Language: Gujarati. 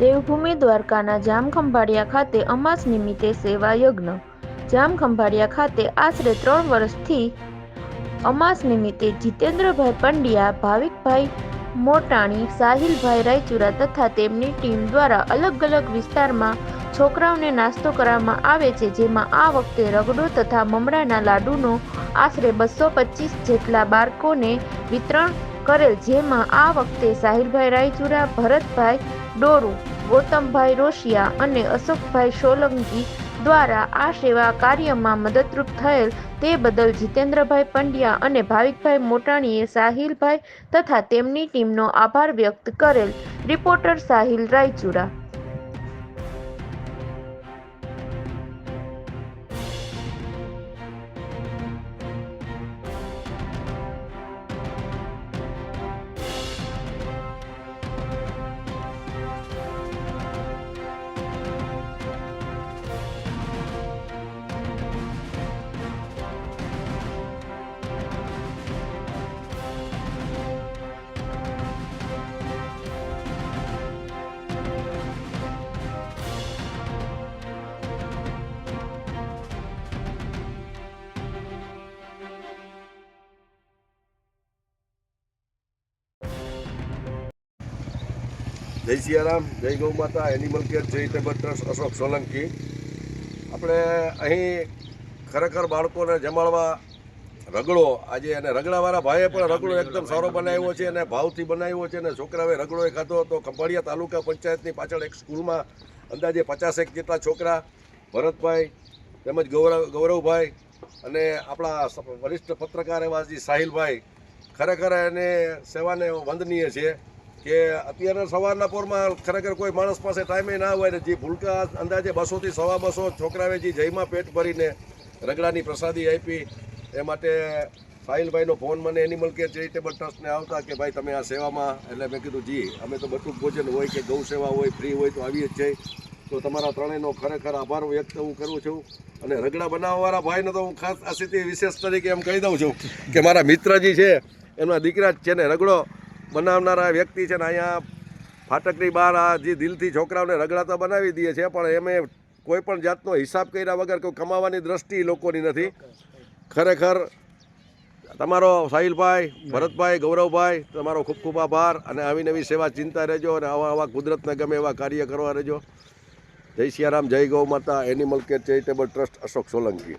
દેવભૂમિ દ્વારકાના જામખંભાળિયા ખાતે અમાસ નિમિત્તે સેવા યજ્ઞ. જામખંભાળિયા ખાતે આશરે 3 વર્ષથી અમાસ નિમિત્તે જીતેન્દ્રભાઈ પંડ્યા, ભાવિકભાઈ મોટાણી, સાહિલભાઈ રાયચુરા તથા તેમની ટીમ દ્વારા અલગ અલગ વિસ્તારમાં છોકરાઓને નાસ્તો કરાવવામાં આવે છે, જેમાં આ વખતે રગડો તથા મમરાના લાડુનો આશરે 225 જેટલા બાળકોને વિતરણ કરેલ, જેમાં આ વખતે સાહિલભાઈ રાયચુરા, ભરતભાઈ ડોરુ, ગૌતમભાઈ રોશિયા અને અશોકભાઈ સોલંકી દ્વારા આ સેવા કાર્યમાં મદદરૂપ થયેલ તે બદલ જીતેન્દ્રભાઈ પંડ્યા અને ભાવિકભાઈ મોટાણીએ સાહિલભાઈ તથા તેમની ટીમનો આભાર વ્યક્ત કરેલ. રિપોર્ટર સાહિલ રાયચુરા. જય સિયારામ, જય ગૌ માતા, animal care charitable trust, Ashok Solanki. આપણે અહીં ખરેખર બાળકોને જમાડવા રગડો આજે, અને રગડાવાળા ભાઈએ પણ રગડો એકદમ સારો બનાવ્યો છે અને ભાવથી બનાવ્યો છે, અને છોકરાઓએ રગડો ખાધો હતો. ખંભાળિયા તાલુકા પંચાયતની પાછળ એક સ્કૂલમાં અંદાજે 50 જેટલા છોકરા, ભરતભાઈ તેમજ ગૌરવભાઈ અને આપણા વરિષ્ઠ પત્રકાર એવા સાહિલભાઈ, ખરેખર એને સેવાને વંદનીય છે કે અત્યારે સવારના પોરમાં ખરેખર કોઈ માણસ પાસે ટાઈમે ના હોય ને જે ભૂલકા અંદાજે 200 થી 250 છોકરાએ જે જયમાં પેટ ભરીને રગડાની પ્રસાદી આપી, એ માટે સાહિલભાઈનો ફોન મને એનિમલ કેર ચેરિટેબલ ટ્રસ્ટને આવતા કે ભાઈ તમે આ સેવામાં, એટલે મેં કીધું જી અમે તો બધું ભોજન હોય કે ગૌ સેવા હોય, ફ્રી હોય તો આવીએ જ છીએ. તો તમારા ત્રણેયનો ખરેખર આભાર વ્યક્ત હું કરું છું. અને રગડા બનાવવાવાળા ભાઈને તો હું ખાસ આ સ્થિતિ વિશેષ તરીકે એમ કહી દઉં છું કે મારા મિત્રજી છે, એમના દીકરા જ છે ને રગડો બનાવનારા વ્યક્તિ છે ને. અહીંયા ફાટકની બહાર આ જે દિલથી છોકરાઓને રગડાતા બનાવી દે છે, પણ એમે કોઈ પણ જાતનો હિસાબ કર્યા વગર કોઈ કમાવાની દ્રષ્ટિ લોકોની નથી. ખરેખર તમારો સાહિલભાઈ, ભરતભાઈ, ગૌરવભાઈ, તમારો ખૂબ ખૂબ આભાર. અને આવી નવી સેવા ચિંતા રહેજો અને આવા કુદરતને ગમે એવા કાર્ય કરવા રહેજો. જય સિયારામ, જય ગૌ માતા, animal care charitable trust, Ashok Solanki.